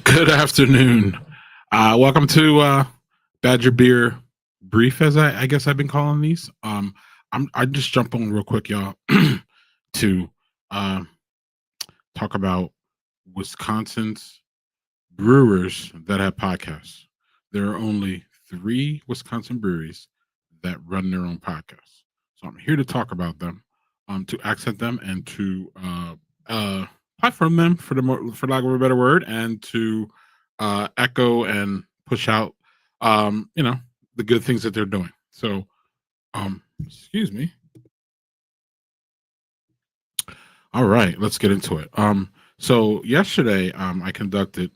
Good afternoon. Welcome to Badger Beer Brief, as I guess I've been calling these. I just jump on real quick, y'all, to uh, talk about Wisconsin's brewers that have podcasts. There are only three Wisconsin breweries that run their own podcasts. So I'm here to talk about them, to accent them, and to platform them for lack of a better word, and to echo and push out, you know, the good things that they're doing. So, excuse me. All right, let's get into it. So yesterday, I conducted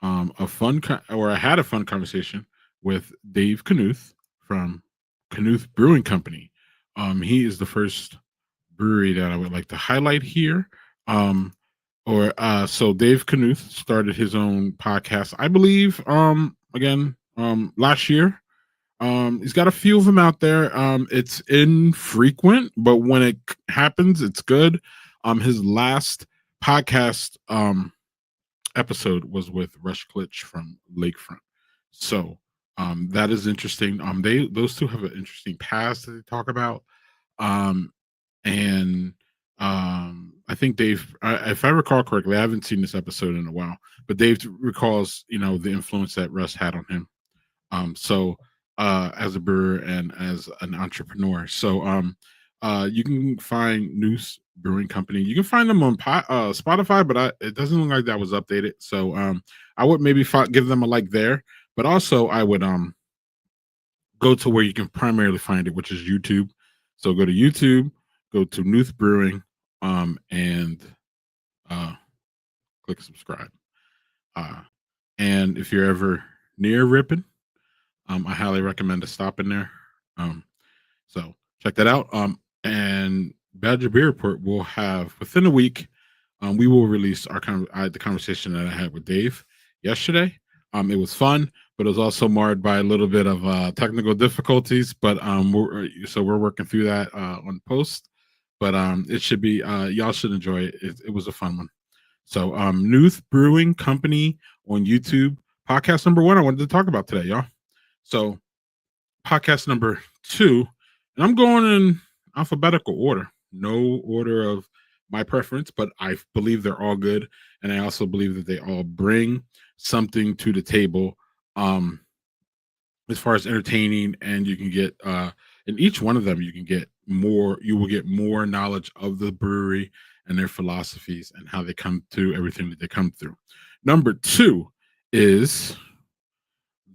or I had a fun conversation with Dave Knuth from Knuth Brewing Company. He is the first brewery that I would like to highlight here. So Dave Knuth started his own podcast, I believe. Last year. He's got a few of them out there. It's infrequent, but when it happens, it's good. His last podcast episode was with Rush Klitsch from Lakefront. So that is interesting. Those two have an interesting past that they talk about. Um, and I think Dave, if I recall correctly, I haven't seen this episode in a while, but Dave recalls, the influence that Russ had on him. As a brewer and as an entrepreneur. You can find Noose Brewing Company. You can find them on Spotify, but it doesn't look like that was updated. So I would maybe give them a like there, but also I would go to where you can primarily find it, which is YouTube. So go to YouTube, go to Noose Brewing, and click subscribe. And if you're ever near Ripon, I highly recommend to stop in there. So check that out. And Badger Beer Report will have within a week. We will release the conversation that I had with Dave yesterday. It was fun, but it was also marred by a little bit of technical difficulties. But we're working through that on post. But it should be y'all should enjoy it. It was a fun one. So Nooth Brewing Company on YouTube, podcast number 1. I wanted to talk about today, y'all. So podcast number 2, and I'm going in alphabetical order, no order of my preference, but I believe they're all good, and I also believe that they all bring something to the table as far as entertaining, and you can get in each one of them you will get more knowledge of the brewery and their philosophies and how they come to everything that they come through. Number 2 is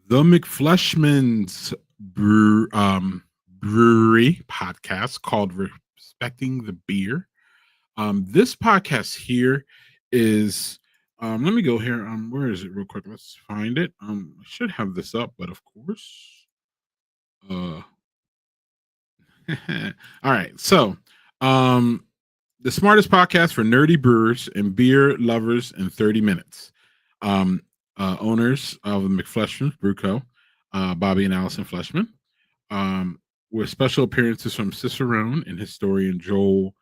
the McFleshman's Brewery podcast called Respecting the Beer. This podcast here is, let me go here. Where is it real quick? Let's find it. I should have this up, but of course. All right. So, the smartest podcast for nerdy brewers and beer lovers in 30 minutes. Owners of the McFleshman's Brew Co., Bobby and Allison Fleshman, with special appearances from Cicerone and historian Joel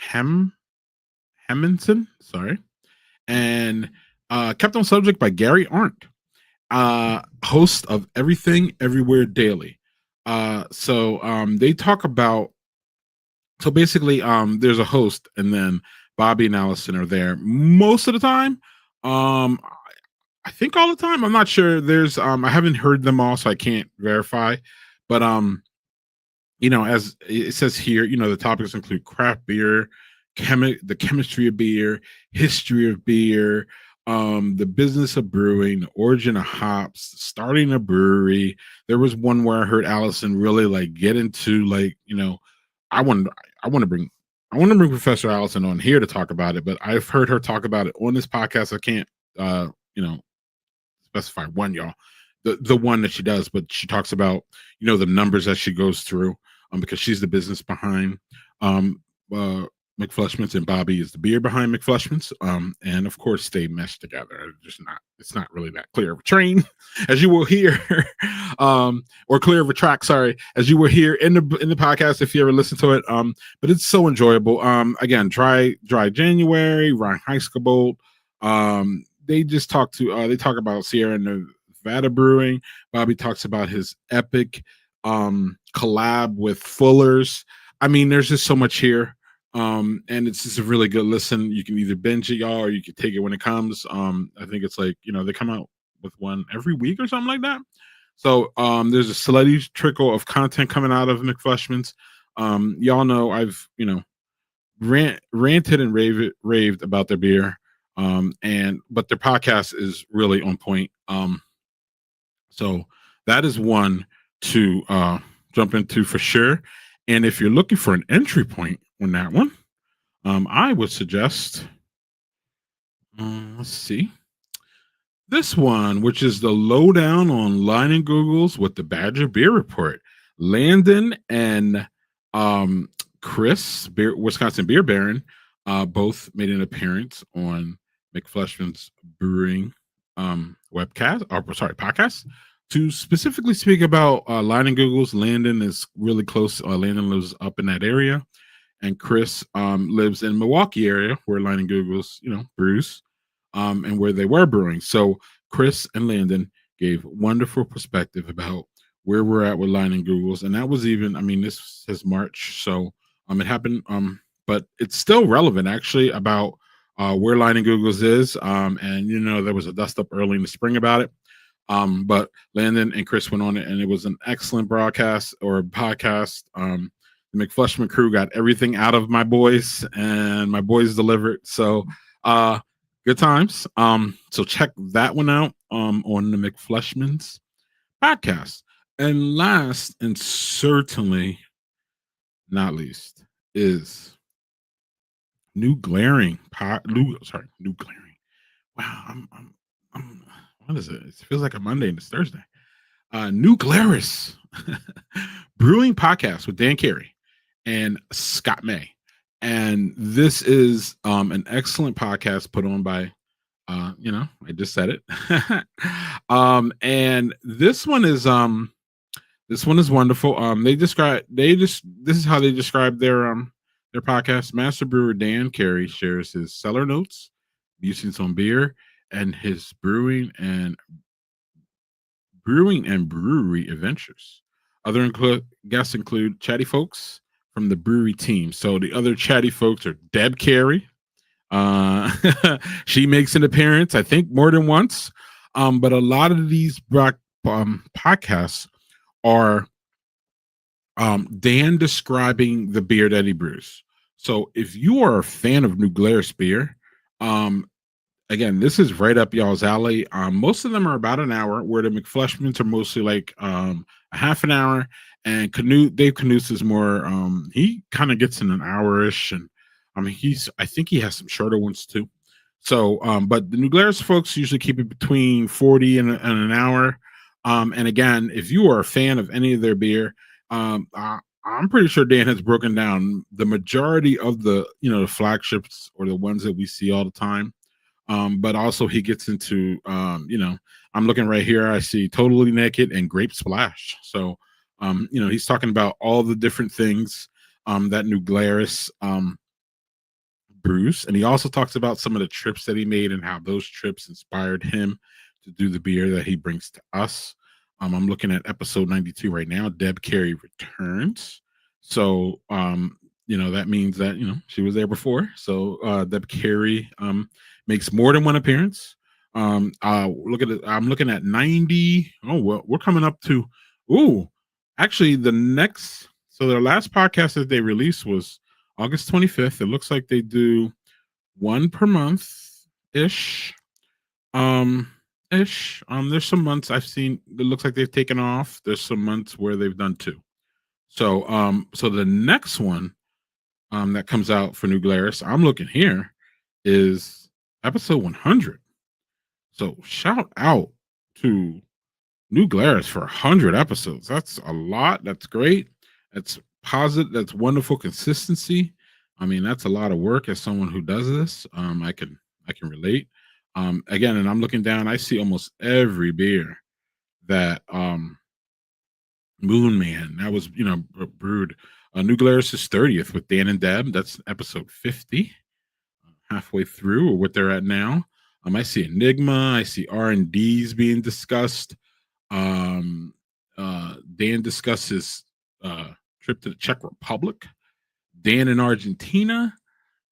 Hemminson, and kept on subject by Gary Arndt, host of Everything Everywhere Daily. They talk about, so basically there's a host, and then Bobby and Allison are there most of the time. I think all the time. I'm not sure. There's I haven't heard them all, so I can't verify. But as it says here, the topics include craft beer, the chemistry of beer, history of beer, the business of brewing, the origin of hops, starting a brewery. There was one where I heard Allison really get into I want to bring Professor Allison on here to talk about it, but I've heard her talk about it on this podcast. I can't specify one, y'all. The one that she does, but she talks about the numbers that she goes through, because she's the business behind McFleshman's, and Bobby is the beer behind McFleshman's. And of course they mesh together. It's not really that clear of a train, as you will hear, or clear of a track, sorry, as you will hear in the podcast if you ever listen to it. But it's so enjoyable. Again, dry January, Ryan Heiskebold, They just talk to they talk about Sierra Nevada Brewing. Bobby talks about his epic collab with Fuller's. I mean, there's just so much here. And it's just a really good listen. You can either binge it, y'all, or you can take it when it comes. I think it's like, they come out with one every week or something like that. So there's a steady trickle of content coming out of McFleshman's. Y'all know I've, ranted and raved about their beer. But their podcast is really on point. So that is one to jump into for sure. And if you're looking for an entry point on that one, I would suggest, let's see, this one, which is the lowdown on Line and Google's with the Badger Beer Report. Landon and Chris, Wisconsin Beer Baron, both made an appearance on McFleshman's Brewing podcast, to specifically speak about Line and Google's. Landon is really close. Landon lives up in that area, and Chris lives in Milwaukee area where Line and Google's, brews, and where they were brewing. So Chris and Landon gave wonderful perspective about where we're at with Line and Google's, and that was even, I mean, this is March, so it happened, but it's still relevant actually about where Line and Google's is, and there was a dust up early in the spring about it. But Landon and Chris went on it, and it was an excellent broadcast or podcast. The McFleshman crew got everything out of my boys, and my boys delivered. So, good times. So check that one out on the McFleshman's podcast. And last and certainly not least is New Glaring. New Glaring. Wow, I'm what is it? It feels like a Monday and it's Thursday. New Glarus Brewing Podcast with Dan Carey and Scott May. And this is an excellent podcast put on by I just said it. And this one is wonderful. This is how they describe their podcast. Master brewer Dan Carey shares his cellar notes, musings on beer, and his brewing and brewery adventures. Other guests include chatty folks from the brewery team. So the other chatty folks are Deb Carey. She makes an appearance, I think, more than once. But a lot of these podcasts are Dan describing the beer that he brews. So if you are a fan of New Glarus beer, again, this is right up y'all's alley. Most of them are about an hour, where the McFleshmans are mostly like a half an hour. And Dave Knutz is more, he kind of gets in an hour-ish. And I mean, I think he has some shorter ones too. So, but the New Glarus folks usually keep it between 40 and an hour. And again, if you are a fan of any of their beer, I'm pretty sure Dan has broken down the majority of the, the flagships or the ones that we see all the time. But also he gets into, I'm looking right here. I see Totally Naked and Grape Splash. So, he's talking about all the different things that New Glarus brews. And he also talks about some of the trips that he made and how those trips inspired him to do the beer that he brings to us. I'm looking at episode 92 right now. Deb Carey returns. So, that means that, she was there before. So Deb Carey makes more than one appearance. Look at it. I'm looking at 90. Oh, well, we're coming up to, actually their last podcast that they released was August 25th. It looks like they do one per month ish. There's some months I've seen it looks like they've taken off. There's some months where they've done two. So the next one that comes out for New Glarus, I'm looking here, is episode 100. So shout out to New Glarus for 100 episodes. That's a lot. That's great. That's positive. That's wonderful consistency. I mean, that's a lot of work as someone who does this. I can relate. Again, and I'm looking down, I see almost every beer that Moon Man that was brewed. New Glarus is 30th with Dan and Deb. That's episode 50, halfway through or what they're at now. I see Enigma. I see R&Ds being discussed. Um, Dan discusses trip to the Czech Republic. Dan in Argentina.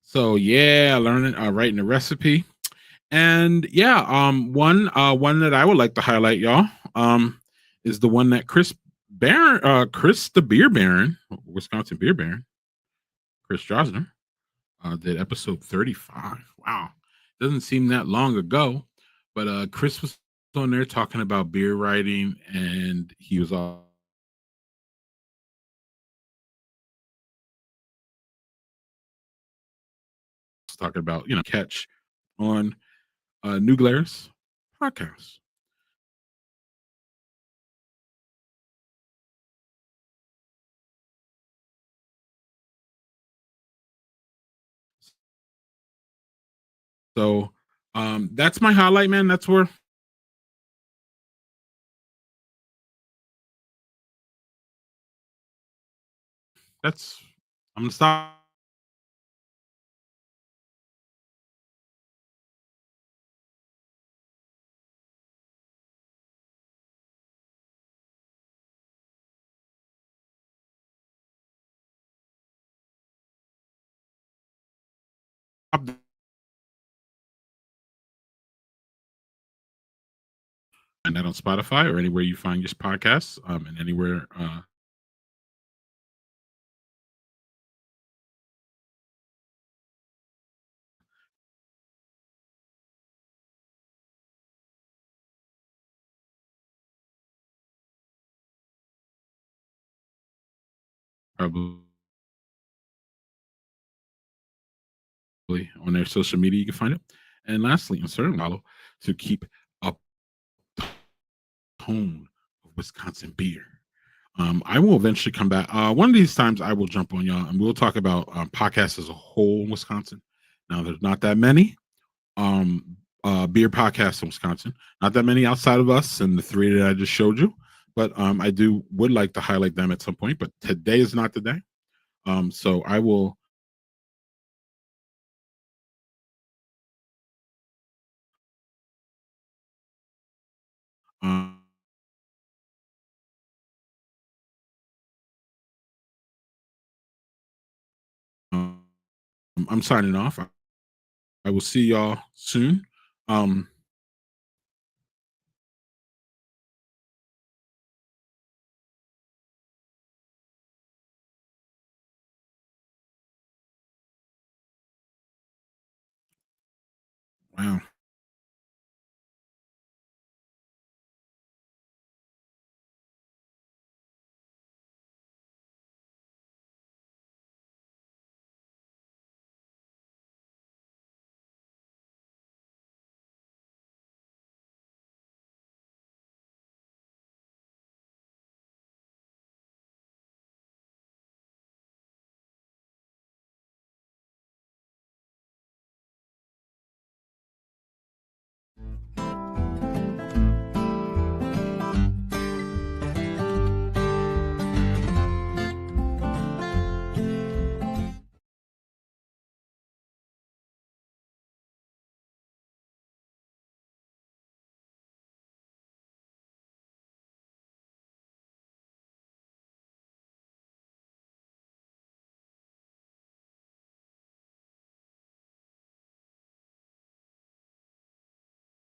So yeah, learning writing a recipe. And yeah, one that I would like to highlight, y'all, is the one that Chris the Beer Baron, Wisconsin Beer Baron, Chris Drosner, did episode 35. Wow, doesn't seem that long ago, but Chris was on there talking about beer writing, and he was all talking about catch on New Glarus podcast. So that's my highlight, man. That's I'm gonna stop. And that on Spotify or anywhere you find your podcasts, and anywhere probably on their social media you can find it. And lastly, on certain follow to keep up the tone of Wisconsin beer. I will eventually come back. One of these times, I will jump on y'all and we'll talk about podcasts as a whole in Wisconsin. Now, there's not that many beer podcasts in Wisconsin, not that many outside of us and the three that I just showed you. But I would like to highlight them at some point. But today is not the day. So I will. Um, I'm signing off. I will see y'all soon. Um, wow.